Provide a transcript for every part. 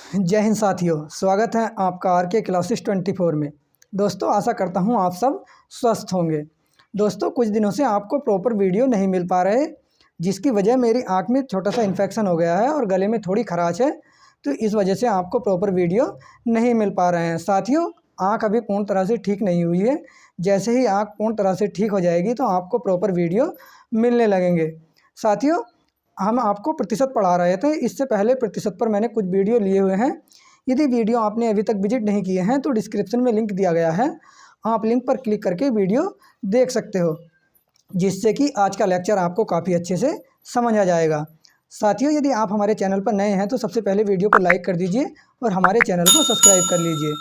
जय हिंद साथियों, स्वागत है आपका आर के क्लासेस 24 में। दोस्तों, आशा करता हूं आप सब स्वस्थ होंगे। दोस्तों, कुछ दिनों से आपको प्रॉपर वीडियो नहीं मिल पा रहे, जिसकी वजह मेरी आंख में छोटा सा इन्फेक्शन हो गया है और गले में थोड़ी खराश है, तो इस वजह से आपको प्रॉपर वीडियो नहीं मिल पा रहे हैं। साथियों, आँख अभी पूर्ण तरह से ठीक नहीं हुई है। जैसे ही आँख पूर्ण तरह से ठीक हो जाएगी तो आपको प्रॉपर वीडियो मिलने लगेंगे। साथियों, हम आपको प्रतिशत पढ़ा रहे थे, इससे पहले प्रतिशत पर मैंने कुछ वीडियो लिए हुए हैं। यदि वीडियो आपने अभी तक विजिट नहीं किए हैं तो डिस्क्रिप्शन में लिंक दिया गया है, आप लिंक पर क्लिक करके वीडियो देख सकते हो, जिससे कि आज का लेक्चर आपको काफ़ी अच्छे से समझ आ जाएगा। साथियों, यदि आप हमारे चैनल पर नए हैं तो सबसे पहले वीडियो को लाइक कर दीजिए और हमारे चैनल को सब्सक्राइब कर लीजिए।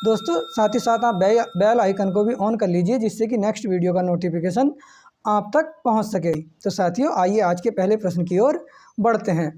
दोस्तों, साथ ही साथ आप बेल आइकन को भी ऑन कर लीजिए, जिससे कि नेक्स्ट वीडियो का नोटिफिकेशन आप तक पहुंच सके। तो साथियों, आइए आज के पहले प्रश्न की ओर बढ़ते हैं।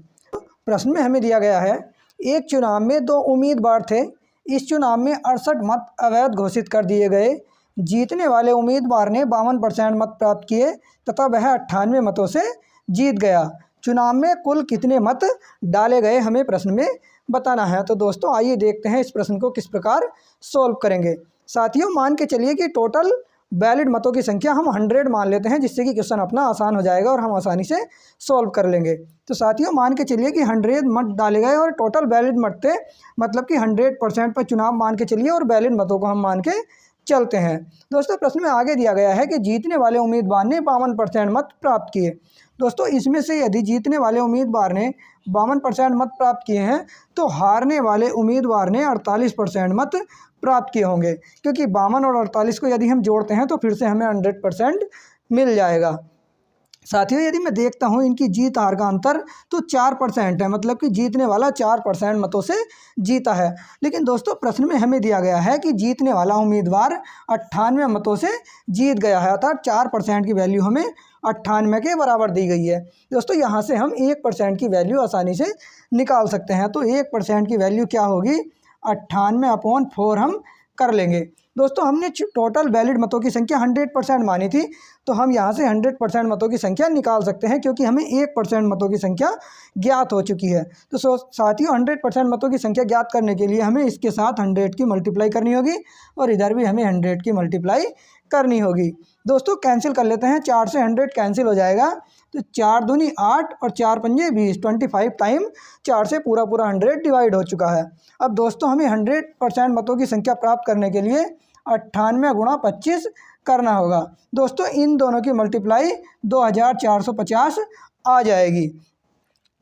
प्रश्न में हमें दिया गया है, एक चुनाव में 2 उम्मीदवार थे। इस चुनाव में 68 मत अवैध घोषित कर दिए गए। जीतने वाले उम्मीदवार ने 52% मत प्राप्त किए तथा वह 98 मतों से जीत गया। चुनाव में कुल कितने मत डाले गए, हमें प्रश्न में बताना है। तो दोस्तों, आइए देखते हैं इस प्रश्न को किस प्रकार सोल्व करेंगे। साथियों, मान के चलिए कि टोटल वैलिड मतों की संख्या हम 100 मान लेते हैं, जिससे कि क्वेश्चन अपना आसान हो जाएगा और हम आसानी से सॉल्व कर लेंगे। तो साथियों, मान के चलिए कि 100 मत डाले गए और टोटल वैलिड मत थे, मतलब कि 100% पर चुनाव मान के चलिए और वैलिड मतों को हम मान के चलते हैं। दोस्तों, प्रश्न में आगे दिया गया है कि जीतने वाले उम्मीदवार ने 52% मत प्राप्त किए। दोस्तों, इसमें से यदि जीतने वाले उम्मीदवार ने 52% मत प्राप्त किए हैं तो हारने वाले उम्मीदवार ने 48% मत प्राप्त किए होंगे, क्योंकि 52 और 48 को यदि हम जोड़ते हैं तो फिर से हमें 100% मिल जाएगा। साथियों, यदि मैं देखता हूं इनकी जीत हार का अंतर तो 4% है, मतलब कि जीतने वाला 4% मतों से जीता है। लेकिन दोस्तों, प्रश्न में हमें दिया गया है कि जीतने वाला उम्मीदवार 98 मतों से जीत गया है, अर्थात 4% की वैल्यू हमें 98 के बराबर दी गई है। दोस्तों, यहाँ से हम 1% की वैल्यू आसानी से निकाल सकते हैं। तो 1% की वैल्यू क्या होगी, 98/4 हम कर लेंगे। दोस्तों, हमने टोटल वैलिड मतों की संख्या 100% मानी थी, तो हम यहाँ से 100% मतों की संख्या निकाल सकते हैं, क्योंकि हमें 1% मतों की संख्या ज्ञात हो चुकी है। तो साथियों, 100% मतों की संख्या ज्ञात करने के लिए हमें इसके साथ 100 की मल्टीप्लाई करनी होगी और इधर भी हमें 100 की मल्टीप्लाई करनी होगी। दोस्तों, कैंसिल कर लेते हैं, 4 से 100 कैंसिल हो जाएगा, तो 4 दूनी 8 और 4 पंजे 20, 25 टाइम 4 से पूरा 100 डिवाइड हो चुका है। अब दोस्तों, हमें 100% मतों की संख्या प्राप्त करने के लिए 98 गुणा 25 करना होगा। दोस्तों, इन दोनों की मल्टीप्लाई 2450 आ जाएगी।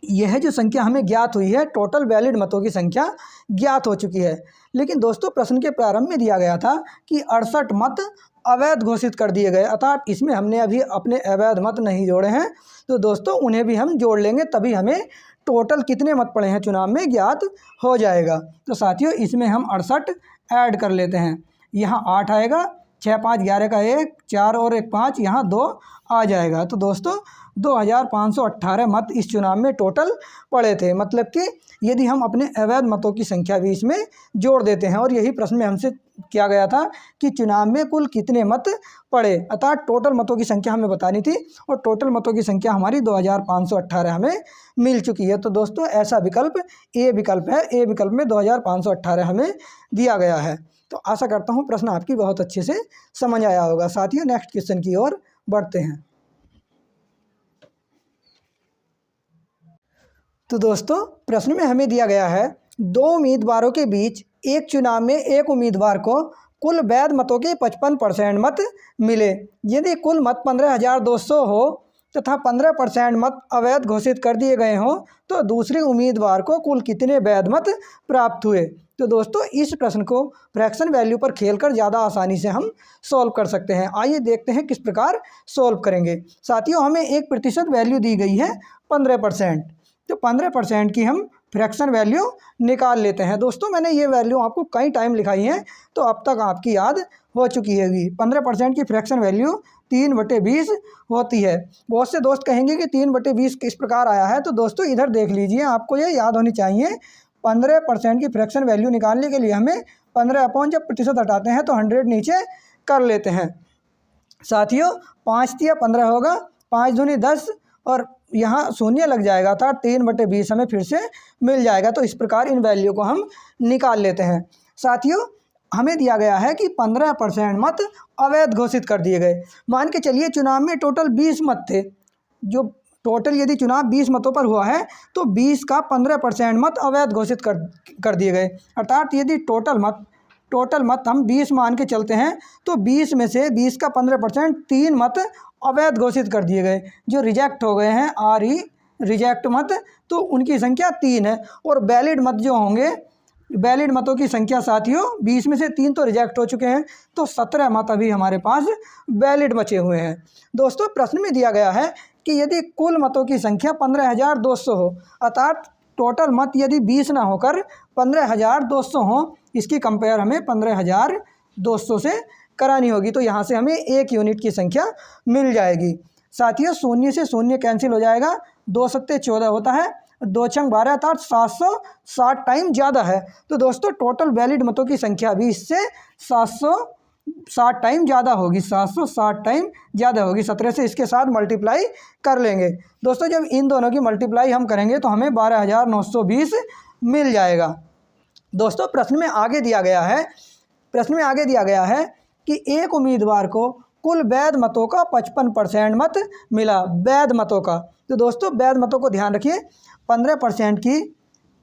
यह जो संख्या हमें ज्ञात हुई है, टोटल वैलिड मतों की संख्या ज्ञात हो चुकी है। लेकिन दोस्तों, प्रश्न के प्रारंभ में दिया गया था कि 68 मत अवैध घोषित कर दिए गए, अर्थात इसमें हमने अभी अपने अवैध मत नहीं जोड़े हैं, तो दोस्तों उन्हें भी हम जोड़ लेंगे, तभी हमें टोटल कितने मत पड़े हैं चुनाव में ज्ञात हो जाएगा। तो साथियों, इसमें हम 68 ऐड कर लेते हैं। यहाँ 8 आएगा, 6 5 11 का 1, 4 और 1 5, यहाँ 2 आ जाएगा। तो दोस्तों, 2518 मत इस चुनाव में टोटल पड़े थे, मतलब कि यदि हम अपने अवैध मतों की संख्या भी इसमें जोड़ देते हैं, और यही प्रश्न में हमसे किया गया था कि चुनाव में कुल कितने मत पड़े, अर्थात टोटल मतों की संख्या हमें बतानी थी, और टोटल मतों की संख्या हमारी 2518 हमें मिल चुकी है। तो दोस्तों, ऐसा विकल्प ए विकल्प है, ए विकल्प में 2518 हमें दिया गया है। तो आशा करता हूँ प्रश्न आपकी बहुत अच्छे से समझ आया होगा। साथियों, नेक्स्ट क्वेश्चन की ओर बढ़ते हैं। तो दोस्तों, प्रश्न में हमें दिया गया है, 2 उम्मीदवारों के बीच एक चुनाव में एक उम्मीदवार को कुल वैध मतों के 55% मत मिले। यदि कुल मत 15,200 हो तथा 15% मत अवैध घोषित कर दिए गए हों तो दूसरे उम्मीदवार को कुल कितने वैध मत प्राप्त हुए। तो दोस्तों, इस प्रश्न को फ्रैक्शन वैल्यू पर खेलकर ज़्यादा आसानी से हम सॉल्व कर सकते हैं। आइए देखते हैं किस प्रकार सॉल्व करेंगे। साथियों, हमें 1% वैल्यू दी गई है 15%, तो 15% की हम फ्रैक्शन वैल्यू निकाल लेते हैं। दोस्तों, मैंने ये वैल्यू आपको कई टाइम लिखाई है, तो अब तक आपकी याद हो चुकी होगी। 15% की फ्रैक्शन वैल्यू 3/20 होती है। बहुत से दोस्त कहेंगे कि 3/20 किस प्रकार आया है, तो दोस्तों इधर देख लीजिए, आपको ये याद होनी चाहिए। 15% की फ्रैक्शन वैल्यू निकालने के लिए हमें 15 अपॉन जब प्रतिशत हटाते हैं तो 100 नीचे कर लेते हैं। साथियों, 5 तिया 15 होगा, 5 दूनी 10 और यहाँ शून्य लग जाएगा, अर्थात 3/20 हमें फिर से मिल जाएगा। तो इस प्रकार इन वैल्यू को हम निकाल लेते हैं। साथियों, हमें दिया गया है कि 15% मत अवैध घोषित कर दिए गए। मान के चलिए चुनाव में टोटल 20 मत थे, जो टोटल यदि चुनाव 20 मतों पर हुआ है तो 20 का 15% मत अवैध घोषित कर दिए गए। अर्थात यदि टोटल मत हम 20 मान के चलते हैं तो 20 में से 20 का 15% 3 मत अवैध घोषित कर दिए गए, जो रिजेक्ट हो गए हैं, रिजेक्ट मत, तो उनकी संख्या 3 है। और वैलिड मत जो होंगे, वैलिड मतों की संख्या साथियों 20 में से 3 तो रिजेक्ट हो चुके हैं, तो 17 मत अभी हमारे पास वैलिड बचे हुए हैं। दोस्तों, प्रश्न में दिया गया है कि यदि कुल मतों की संख्या 15,200 हो, अर्थात टोटल मत यदि 20 ना होकर 15,200 हो, इसकी कंपेयर हमें 15,200 से करानी होगी। तो यहाँ से हमें 1 यूनिट की संख्या मिल जाएगी। साथियों, शून्य से शून्य कैंसिल हो जाएगा, 2 सत्ते 14 होता है, 2 छंग 12, अर्थात 760 टाइम ज़्यादा है। तो दोस्तों, टोटल वैलिड मतों की संख्या भी इससे 760 टाइम ज़्यादा होगी, 760 टाइम ज़्यादा होगी। 17 से इसके साथ मल्टीप्लाई कर लेंगे। दोस्तों, जब इन दोनों की मल्टीप्लाई हम करेंगे तो हमें 12,920 मिल जाएगा। दोस्तों, प्रश्न में आगे दिया गया है कि एक उम्मीदवार को कुल वैध मतों का 55% मत मिला, वैध मतों का। तो दोस्तों, वैध मतों को ध्यान रखिए, 15% की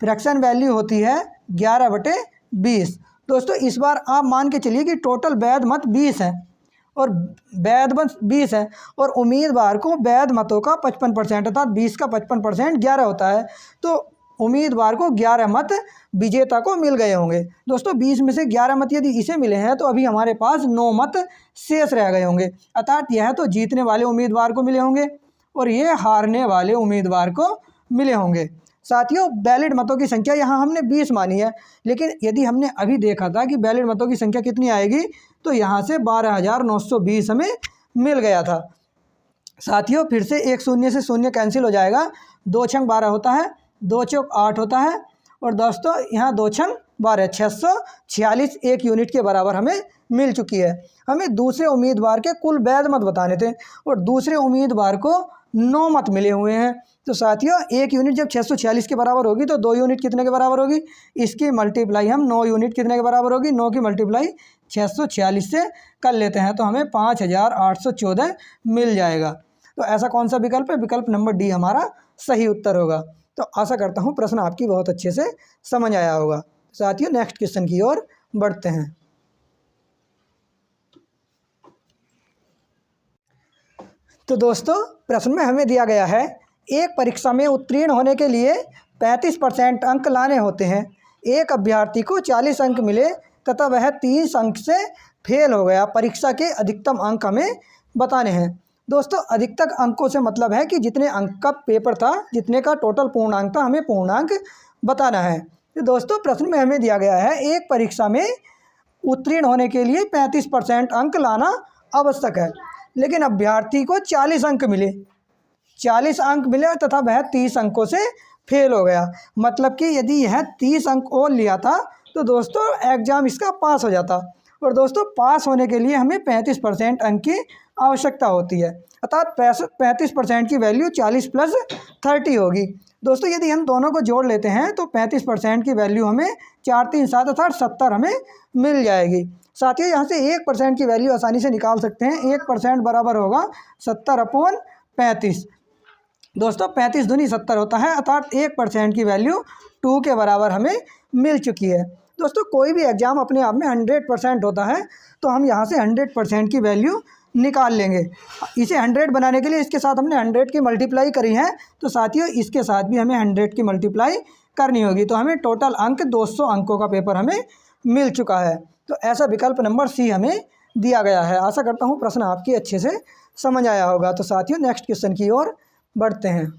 फ्रैक्शन वैल्यू होती है 11/20। दोस्तों, इस बार आप मान के चलिए कि टोटल वैध मत 20 हैं और वैध मत 20 हैं और उम्मीदवार को वैध मतों का 55%, अर्थात 20 का 55% 11 होता है। तो उम्मीदवार को 11 मत विजेता को मिल गए होंगे। दोस्तों, 20 में से 11 मत यदि इसे मिले हैं तो अभी हमारे पास 9 मत शेष रह गए होंगे, अर्थात यह तो जीतने वाले उम्मीदवार को मिले होंगे और ये हारने वाले उम्मीदवार को मिले होंगे। साथियों, वैलिड मतों की संख्या यहाँ हमने 20 मानी है, लेकिन यदि हमने अभी देखा था कि वैलिड मतों की संख्या कितनी आएगी, तो यहाँ से 12,920 हमें मिल गया था। साथियों, फिर से एक शून्य से शून्य कैंसिल हो जाएगा, 2 छंग 12 होता है, 2 चौक 8 होता है और दोस्तों यहाँ 2 छंग 12, 646 1 यूनिट के बराबर हमें मिल चुकी है। हमें दूसरे उम्मीदवार के कुल वैध मत बताने थे और दूसरे उम्मीदवार को 9 मत मिले हुए हैं। तो साथियों, 1 यूनिट जब 646 के बराबर होगी तो 2 यूनिट कितने के बराबर होगी, इसकी मल्टीप्लाई हम 9 यूनिट कितने के बराबर होगी, 9 की मल्टीप्लाई 646 से कर लेते हैं तो हमें 5,814 मिल जाएगा। तो ऐसा कौन सा विकल्प है, विकल्प नंबर डी हमारा सही उत्तर होगा। तो आशा करता हूँ प्रश्न आपकी बहुत अच्छे से समझ आया होगा। साथियों, नेक्स्ट क्वेश्चन की ओर बढ़ते हैं। तो दोस्तों, प्रश्न में हमें दिया गया है, एक परीक्षा में उत्तीर्ण होने के लिए 35% अंक लाने होते हैं। एक अभ्यर्थी को 40 अंक मिले तथा वह 30 अंक से फेल हो गया। परीक्षा के अधिकतम अंक हमें बताने हैं। दोस्तों, अधिकतम अंकों से मतलब है कि जितने अंक का पेपर था, जितने का टोटल पूर्णांक था, हमें पूर्णांक बताना है। तो दोस्तों, प्रश्न में हमें दिया गया है, एक परीक्षा में उत्तीर्ण होने के लिए 35% अंक लाना आवश्यक है, लेकिन अभ्यर्थी को 40 अंक मिले, 40 अंक मिले तथा वह 30 अंकों से फेल हो गया। मतलब कि यदि यह 30 अंक और लिया था तो दोस्तों एग्ज़ाम इसका पास हो जाता। और दोस्तों, पास होने के लिए हमें 35% अंक की आवश्यकता होती है, अर्थात 35% की वैल्यू 40 + 30 होगी। दोस्तों, यदि हम दोनों को जोड़ लेते हैं तो 35% की वैल्यू हमें 4 3 7 अर्थात 70 हमें मिल जाएगी। साथियों, यहाँ से 1% की वैल्यू आसानी से निकाल सकते हैं। 1% बराबर होगा 70/35। दोस्तों, 35 दूनी 70 होता है, अर्थात 1% की वैल्यू 2 के बराबर हमें मिल चुकी है। दोस्तों, कोई भी एग्ज़ाम अपने आप में 100% होता है, तो हम यहाँ से 100% की वैल्यू निकाल लेंगे। इसे 100 बनाने के लिए इसके साथ हमने 100 की मल्टीप्लाई करी है, तो साथियों इसके साथ भी हमें 100 की मल्टीप्लाई करनी होगी। तो हमें टोटल अंक 200 अंकों का पेपर हमें मिल चुका है। तो ऐसा विकल्प नंबर सी हमें दिया गया है। आशा करता हूँ प्रश्न आपकी अच्छे से समझ आया होगा। तो साथियों, नेक्स्ट क्वेश्चन की ओर बढ़ते हैं।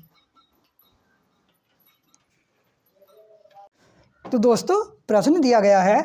तो दोस्तों, प्रश्न दिया गया है,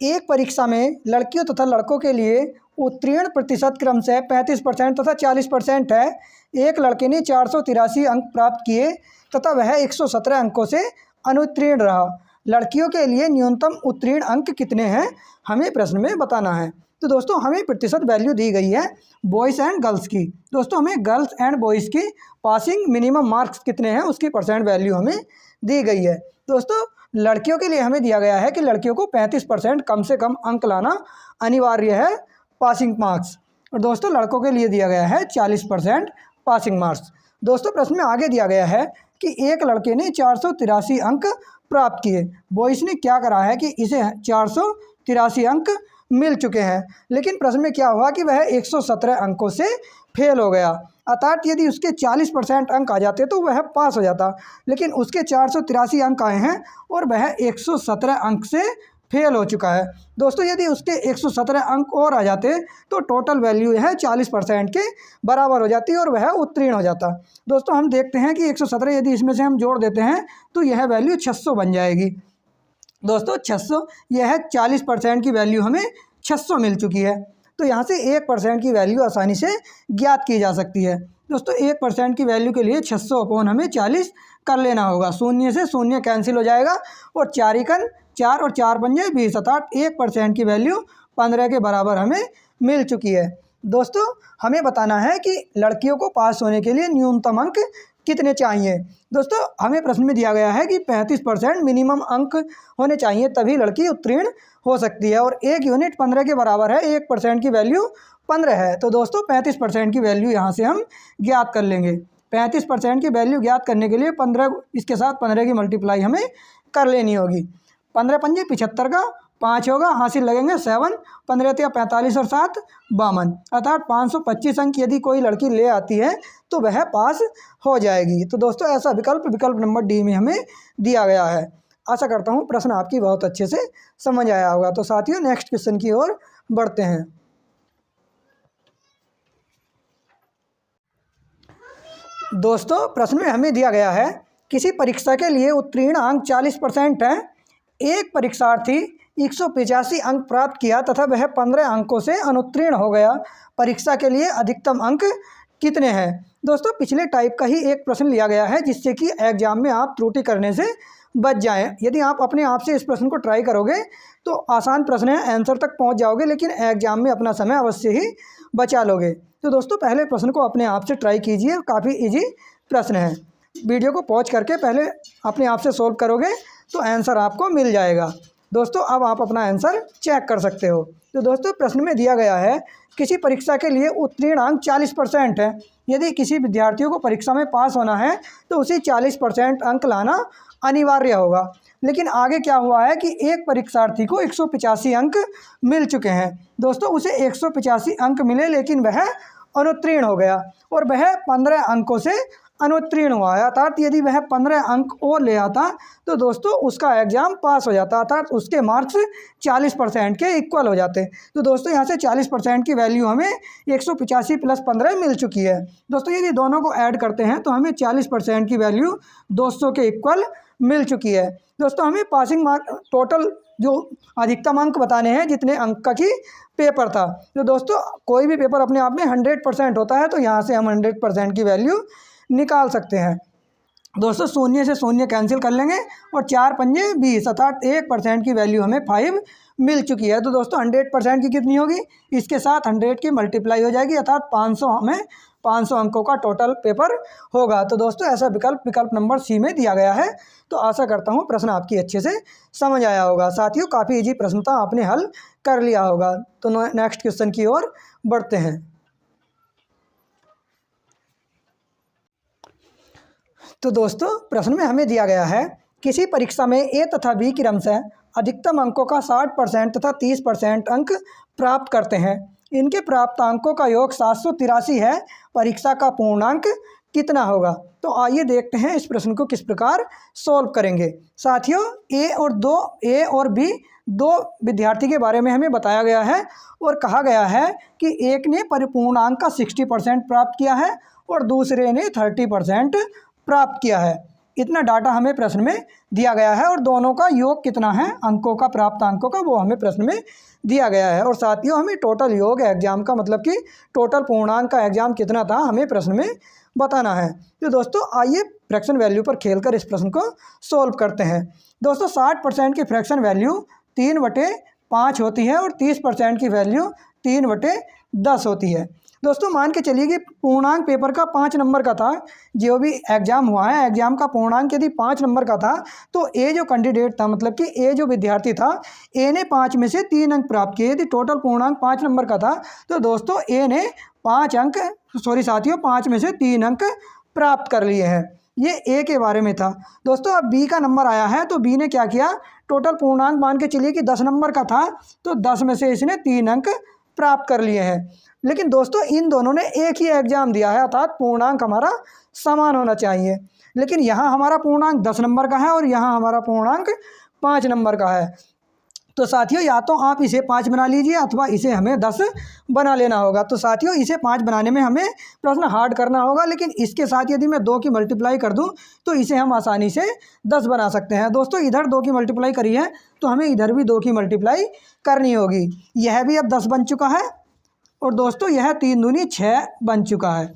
एक परीक्षा में लड़कियों तथा लड़कों के लिए उत्तीर्ण प्रतिशत क्रमशः 35% तथा 40% है। एक लड़के ने 483 अंक प्राप्त किए तथा वह 117 अंकों से अनुत्तीर्ण रहा। लड़कियों के लिए न्यूनतम उत्तीर्ण अंक कितने हैं, हमें प्रश्न में बताना है। तो दोस्तों हमें प्रतिशत वैल्यू दी गई है बॉयज़ एंड गर्ल्स की। दोस्तों हमें गर्ल्स एंड बॉयज़ की पासिंग मिनिमम मार्क्स कितने हैं उसकी परसेंट वैल्यू हमें दी गई है। दोस्तों लड़कियों के लिए हमें दिया गया है कि लड़कियों को 35% कम से कम अंक लाना अनिवार्य है पासिंग मार्क्स, और दोस्तों लड़कों के लिए दिया गया है 40% पासिंग मार्क्स। दोस्तों प्रश्न में आगे दिया गया है कि एक लड़के ने 483 अंक प्राप्त किए। बॉयज़ ने क्या करा है कि इसे 483 अंक मिल चुके हैं, लेकिन प्रश्न में क्या हुआ कि वह 117 अंकों से फेल हो गया। अर्थात यदि उसके 40% अंक आ जाते तो वह पास हो जाता, लेकिन उसके 483 अंक आए हैं और वह 117 अंक से फेल हो चुका है। दोस्तों यदि उसके 117 अंक और आ जाते तो टोटल वैल्यू है 40% के बराबर हो जाती और वह उत्तीर्ण हो जाता। दोस्तों हम देखते हैं कि 117 यदि इसमें से हम जोड़ देते हैं तो यह वैल्यू 600 बन जाएगी। दोस्तों 600, यह 40% की वैल्यू हमें 600 मिल चुकी है। तो यहाँ से 1% की वैल्यू आसानी से ज्ञात की जा सकती है। दोस्तों 1% की वैल्यू के लिए 600 अपॉन हमें 40 कर लेना होगा। शून्य से शून्य कैंसिल हो जाएगा और 4 4 और 4 बन जाए 20, अर्थात 1% की वैल्यू 15 के बराबर हमें मिल चुकी है। दोस्तों हमें बताना है कि लड़कियों को पास होने के लिए न्यूनतम अंक कितने चाहिए। दोस्तों हमें प्रश्न में दिया गया है कि 35% मिनिमम अंक होने चाहिए तभी लड़की उत्तीर्ण हो सकती है, और 1 यूनिट 15 के बराबर है, 1% की वैल्यू 15 है। तो दोस्तों 35% की वैल्यू यहाँ से हम ज्ञात कर लेंगे। 35% की वैल्यू ज्ञात करने के लिए 15 इसके साथ 15 की मल्टीप्लाई हमें कर लेनी होगी। 15 पंजे 75 का 5 होगा, हासिल लगेंगे 7, 15 या 45 और 7 52, अर्थात 525 अंक यदि कोई लड़की ले आती है तो वह पास हो जाएगी। तो दोस्तों ऐसा विकल्प नंबर डी में हमें दिया गया है। आशा करता हूँ प्रश्न आपकी बहुत अच्छे से समझ आया होगा। तो साथियों नेक्स्ट क्वेश्चन की ओर बढ़ते हैं। दोस्तों प्रश्न में हमें दिया गया है किसी परीक्षा के लिए उत्तीर्ण अंक 40% है। एक परीक्षार्थी 185 अंक प्राप्त किया तथा वह 15 अंकों से अनुत्तीर्ण हो गया। परीक्षा के लिए अधिकतम अंक कितने हैं। दोस्तों पिछले टाइप का ही एक प्रश्न लिया गया है जिससे कि एग्जाम में आप त्रुटि करने से बच जाएं। यदि आप अपने आप से इस प्रश्न को ट्राई करोगे तो आसान प्रश्न है, आंसर तक पहुंच जाओगे, लेकिन एग्जाम में अपना समय अवश्य ही बचा लोगे। तो दोस्तों पहले प्रश्न को अपने आप से ट्राई कीजिए, काफ़ी इजी प्रश्न है। वीडियो को पॉज करके पहले अपने आप से सोल्व करोगे तो आंसर आपको मिल जाएगा। दोस्तों अब आप अपना आंसर चेक कर सकते हो। तो दोस्तों प्रश्न में दिया गया है किसी परीक्षा के लिए उत्तीर्ण अंक 40% है। यदि किसी विद्यार्थियों को परीक्षा में पास होना है तो उसे 40% अंक लाना अनिवार्य होगा। लेकिन आगे क्या हुआ है कि एक परीक्षार्थी को 185 अंक मिल चुके हैं। दोस्तों उसे 185 अंक मिले लेकिन वह अनुत्तीर्ण हो गया और वह 15 अंकों से अनुत्तीर्ण हुआ है। अर्थात यदि वह 15 अंक और ले आता तो दोस्तों उसका एग्ज़ाम पास हो जाता, अर्थात उसके मार्क्स 40% के इक्वल हो जाते। तो दोस्तों यहाँ से 40% की वैल्यू हमें 185 + 15 मिल चुकी है। दोस्तों यदि दोनों को ऐड करते हैं तो हमें 40% की वैल्यू 200 के इक्वल मिल चुकी है। दोस्तों हमें पासिंग मार्क टोटल जो अधिकतम अंक बताने हैं जितने अंक का की पेपर था। तो दोस्तों कोई भी पेपर अपने आप में 100% होता है, तो यहाँ से हम 100% की वैल्यू निकाल सकते हैं। दोस्तों शून्य से शून्य कैंसिल कर लेंगे और 4 पंजे 20, अर्थात 1% की वैल्यू हमें 5 मिल चुकी है। तो दोस्तों 100% की कितनी होगी, इसके साथ 100 की मल्टीप्लाई हो जाएगी, अर्थात 500 हमें 500 अंकों का टोटल पेपर होगा। तो दोस्तों ऐसा विकल्प नंबर सी में दिया गया है। तो आशा करता हूँ प्रश्न आपकी अच्छे से समझ आया होगा। साथियों काफ़ी इजी प्रश्न था, आपने हल कर लिया होगा। तो नेक्स्ट क्वेश्चन की ओर बढ़ते हैं। तो दोस्तों प्रश्न में हमें दिया गया है किसी परीक्षा में ए तथा बी क्रमशः अधिकतम अंकों का 60% तथा 30% अंक प्राप्त करते हैं। इनके प्राप्त अंकों का योग 783 है। परीक्षा का पूर्णांक कितना होगा। तो आइए देखते हैं इस प्रश्न को किस प्रकार सॉल्व करेंगे। साथियों ए और बी दो विद्यार्थी के बारे में हमें बताया गया है और कहा गया है कि एक ने परिपूर्णांक का 60% प्राप्त किया है और दूसरे ने 30% प्राप्त किया है। इतना डाटा हमें प्रश्न में दिया गया है और दोनों का योग कितना है अंकों का, प्राप्त अंकों का, वो हमें प्रश्न में दिया गया है। और साथियों हमें टोटल योग एग्जाम का मतलब कि टोटल पूर्णांक का एग्जाम कितना था हमें प्रश्न में बताना है। तो दोस्तों आइए फ्रैक्शन वैल्यू पर खेलकर इस प्रश्न को सॉल्व करते हैं। दोस्तों 60% की फ्रैक्शन वैल्यू 3/5 होती है और 30% की वैल्यू 3/10 होती है। दोस्तों मान के चलिए कि पूर्णांक पेपर का 5 नंबर का था, जो भी एग्जाम हुआ है एग्जाम का पूर्णांक यदि 5 नंबर का था, तो ए जो कैंडिडेट था, मतलब कि ए जो विद्यार्थी था, ए ने 5 में से 3 अंक प्राप्त किए। यदि टोटल पूर्णांक 5 नंबर का था तो दोस्तों ए ने 5 में से 3 अंक प्राप्त कर लिए हैं। ये ए के बारे में था। दोस्तों अब बी का नंबर आया है, तो बी ने क्या किया, टोटल पूर्णांक मान के चलिए कि 10 नंबर का था, तो 10 में से इसने 3 अंक प्राप्त कर लिए हैं। लेकिन दोस्तों इन दोनों ने एक ही एग्जाम दिया है, अर्थात पूर्णांक हमारा समान होना चाहिए। लेकिन यहाँ हमारा पूर्णांक 10 नंबर का है और यहाँ हमारा पूर्णांक 5 नंबर का है। तो साथियों या तो आप इसे 5 बना लीजिए अथवा इसे हमें 10 बना लेना होगा। तो साथियों इसे 5 बनाने में हमें प्रश्न हार्ड करना होगा, लेकिन इसके साथ यदि मैं 2 की मल्टीप्लाई कर दूं तो इसे हम आसानी से 10 बना सकते हैं। दोस्तों इधर 2 की मल्टीप्लाई करी है तो हमें इधर भी 2 की मल्टीप्लाई करनी होगी। यह भी अब 10 बन चुका है और दोस्तों यह 3 दूनी 6 बन चुका है।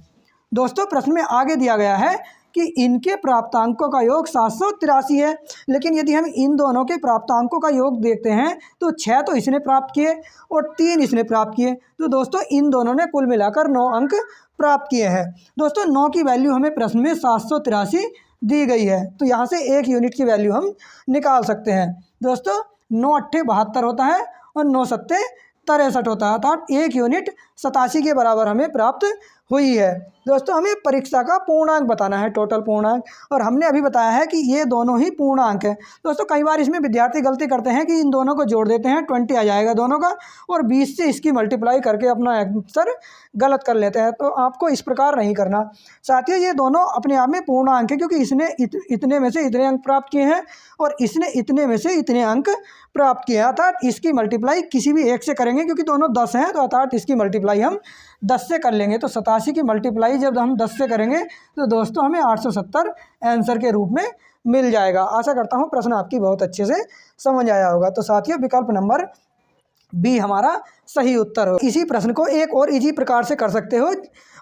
दोस्तों प्रश्न में आगे दिया गया है कि इनके प्राप्तांकों का योग 783 है। लेकिन यदि हम इन दोनों के प्राप्तांकों का योग देखते हैं तो 6 तो इसने प्राप्त किए और 3 इसने प्राप्त किए। तो दोस्तों इन दोनों ने कुल मिलाकर 9 अंक प्राप्त किए हैं। दोस्तों 9 की वैल्यू हमें प्रश्न में 783 दी गई है, तो यहाँ से 1 यूनिट की वैल्यू हम निकाल सकते हैं। दोस्तों 9 अट्ठे 72 होता है और 9 सत्ते 63 होता है, अर्थात 1 यूनिट 87 के बराबर हमें प्राप्त हुई है। दोस्तों हमें परीक्षा का पूर्णांक बताना है, टोटल पूर्णांक, और हमने अभी बताया है कि ये दोनों ही पूर्णांक हैं। दोस्तों कई बार इसमें विद्यार्थी गलती करते हैं कि इन दोनों को जोड़ देते हैं, 20 आ जाएगा दोनों का, और 20 से इसकी मल्टीप्लाई करके अपना आंसर गलत कर लेते हैं। तो आपको इस प्रकार नहीं करना। साथियों ये दोनों अपने आप में पूर्णांक है, क्योंकि इसने इतने में से इतने अंक प्राप्त किए हैं और इसने इतने में से इतने अंक प्राप्त किए हैं, अर्थात इसकी मल्टीप्लाई किसी भी एक से करेंगे, क्योंकि दोनों 10 हैं, तो अर्थात इसकी मल्टीप्लाई हम 10 से कर लेंगे। तो 87 की मल्टीप्लाई जब हम 10 से करेंगे तो दोस्तों हमें 870 आंसर के रूप में मिल जाएगा। आशा करता हूँ प्रश्न आपकी बहुत अच्छे से समझ आया होगा। तो साथियों विकल्प नंबर बी हमारा सही उत्तर हो। इसी प्रश्न को एक और इजी प्रकार से कर सकते हो।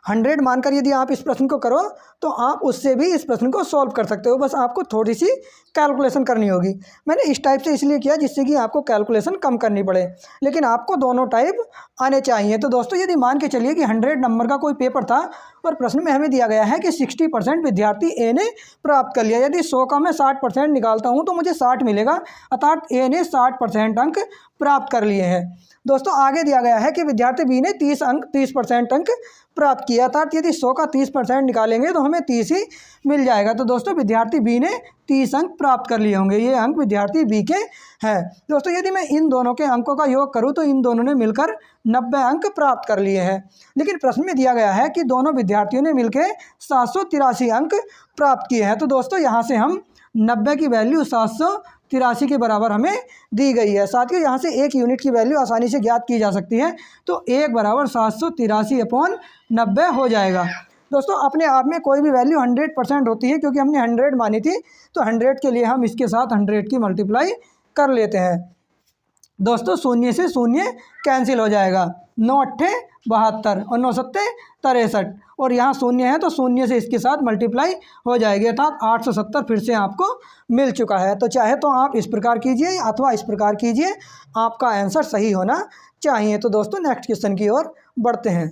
100 मानकर यदि आप इस प्रश्न को करो तो आप उससे भी इस प्रश्न को सॉल्व कर सकते हो, बस आपको थोड़ी सी कैलकुलेशन करनी होगी। मैंने इस टाइप से इसलिए किया जिससे कि आपको कैलकुलेशन कम करनी पड़े, लेकिन आपको दोनों टाइप आने चाहिए। तो दोस्तों यदि मान के चलिए कि 100 नंबर का कोई पेपर था और प्रश्न में हमें दिया गया है कि 60% विद्यार्थी ए ने प्राप्त कर लिया। यदि 100 का मैं 60% निकालता हूँ तो मुझे 60 मिलेगा, अर्थात ए ने 60% अंक प्राप्त कर लिए हैं। दोस्तों आगे दिया गया है कि विद्यार्थी बी ने 30% अंक प्राप्त किया, अर्थात यदि 100 का 30% निकालेंगे तो हमें 30 ही मिल जाएगा। तो दोस्तों विद्यार्थी बी ने 30 अंक प्राप्त कर लिए होंगे, ये अंक विद्यार्थी बी के हैं। दोस्तों यदि मैं इन दोनों के अंकों का योग करूं तो इन दोनों ने मिलकर 90 अंक प्राप्त कर लिए हैं। लेकिन प्रश्न में दिया गया है कि दोनों विद्यार्थियों ने मिलकर 783 अंक प्राप्त किए हैं। तो दोस्तों यहाँ से हम 90 की वैल्यू 783 के बराबर हमें दी गई है। साथियों यहाँ से 1 यूनिट की वैल्यू आसानी से ज्ञात की जा सकती है, तो 1 बराबर 783/90 हो जाएगा। दोस्तों अपने आप में कोई भी वैल्यू 100% होती है, क्योंकि हमने 100 मानी थी, तो 100 के लिए हम इसके साथ 100 की मल्टीप्लाई कर लेते हैं। दोस्तों 0 से 0 कैंसिल हो जाएगा, 9 अट्ठे 72 और 9 सत्ते 63, और यहाँ 0 है तो 0 से इसके साथ मल्टीप्लाई हो जाएगी, अर्थात 870 फिर से आपको मिल चुका है। तो चाहे तो आप इस प्रकार कीजिए अथवा इस प्रकार कीजिए, आपका आंसर सही होना चाहिए। तो दोस्तों नेक्स्ट क्वेश्चन की ओर बढ़ते हैं।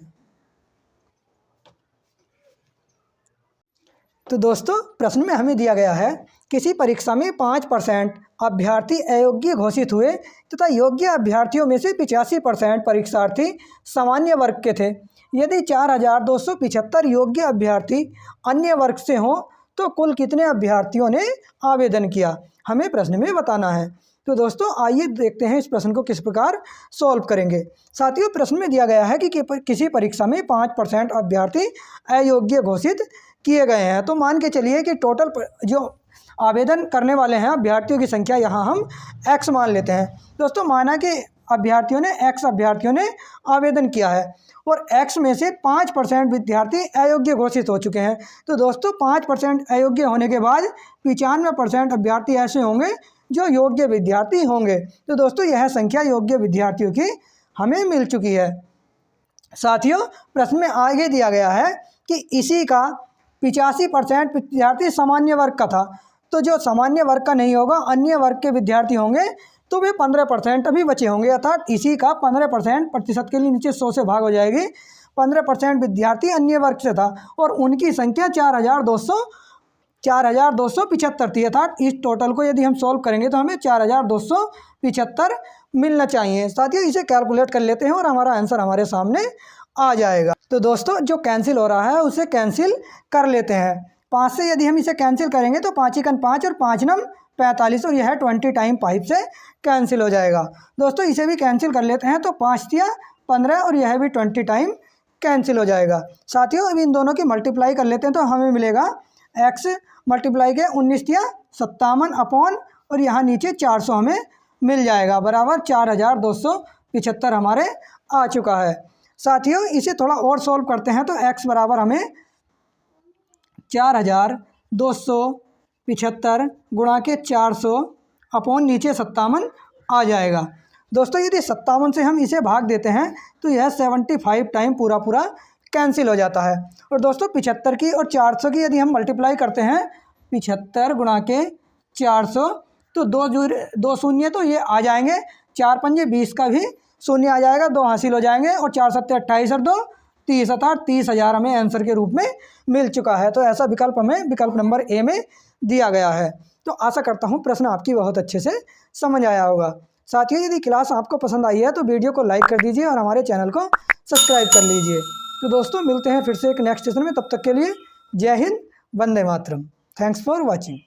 तो दोस्तों प्रश्न में हमें दिया गया है किसी परीक्षा में 5% अभ्यर्थी अयोग्य घोषित हुए तथा योग्य अभ्यर्थियों में से 85% परीक्षार्थी सामान्य वर्ग के थे। यदि 4275 योग्य अभ्यर्थी अन्य वर्ग से हों तो कुल कितने अभ्यर्थियों ने आवेदन किया, हमें प्रश्न में बताना है। तो दोस्तों आइए देखते हैं इस प्रश्न को किस प्रकार सॉल्व करेंगे। साथियों प्रश्न में दिया गया है कि किसी परीक्षा में 5% अभ्यर्थी अयोग्य घोषित किए गए हैं। तो मान के चलिए कि टोटल जो आवेदन करने वाले हैं अभ्यर्थियों की संख्या यहाँ हम x मान लेते हैं। दोस्तों माना कि x अभ्यर्थियों ने आवेदन किया है और x में से 5% विद्यार्थी अयोग्य घोषित हो चुके हैं। तो दोस्तों 5% अयोग्य होने के बाद 95% अभ्यर्थी ऐसे होंगे जो योग्य विद्यार्थी होंगे। तो दोस्तों यह संख्या योग्य विद्यार्थियों की हमें मिल चुकी है। साथियों प्रश्न में आगे दिया गया है कि इसी का 85% विद्यार्थी सामान्य वर्ग का था। तो जो सामान्य वर्ग का नहीं होगा, अन्य वर्ग के विद्यार्थी होंगे, तो वे 15% अभी बचे होंगे। अर्थात इसी का 15% प्रतिशत के लिए नीचे 100 से भाग हो जाएगी। 15% विद्यार्थी अन्य वर्ग से था और उनकी संख्या 4275 थी। अर्थात इस टोटल को यदि हम सॉल्व करेंगे तो हमें 4275 मिलना चाहिए। साथियों, इसे कैलकुलेट कर लेते हैं और हमारा आंसर हमारे सामने आ जाएगा। तो दोस्तों, जो कैंसिल हो रहा है उसे कैंसिल कर लेते हैं। 5 से यदि हम इसे कैंसिल करेंगे तो 5 एकन 5 और 5 नम 45 और यह 20 टाइम 5 से कैंसिल हो जाएगा। दोस्तों, इसे भी कैंसिल कर लेते हैं तो 5 तिया 15 और यह भी 20 टाइम कैंसिल हो जाएगा। साथियों, अब इन दोनों की मल्टीप्लाई कर लेते हैं तो हमें मिलेगा x मल्टीप्लाई के 19 तिया 57 अपॉन और यहाँ नीचे 400 हमें मिल जाएगा, बराबर 4275 हमारे आ चुका है। साथियों, इसे थोड़ा और सॉल्व करते हैं तो x बराबर हमें 4275 गुणा के 400 अपॉन नीचे 57 आ जाएगा। दोस्तों, यदि 57 से हम इसे भाग देते हैं तो यह 75 टाइम पूरा कैंसिल हो जाता है। और दोस्तों, 75 की और 400 की यदि हम मल्टीप्लाई करते हैं, 75 गुणा के 400 तो दो शून्य तो ये आ जाएंगे, 4 पंजे 20 का भी शून्य आ जाएगा, 2 हासिल हो जाएंगे और 4 सत्ते 28 और 2 30, अर्थात 30,000 हमें आंसर के रूप में मिल चुका है। तो ऐसा विकल्प हमें विकल्प नंबर ए में दिया गया है। तो आशा करता हूँ प्रश्न आपकी बहुत अच्छे से समझ आया होगा। साथियों, यदि क्लास आपको पसंद आई है तो वीडियो को लाइक कर दीजिए और हमारे चैनल को सब्सक्राइब कर लीजिए। तो दोस्तों, मिलते हैं फिर से एक नेक्स्ट सेशन में। तब तक के लिए जय हिंद, वंदे मातरम। Thanks for watching.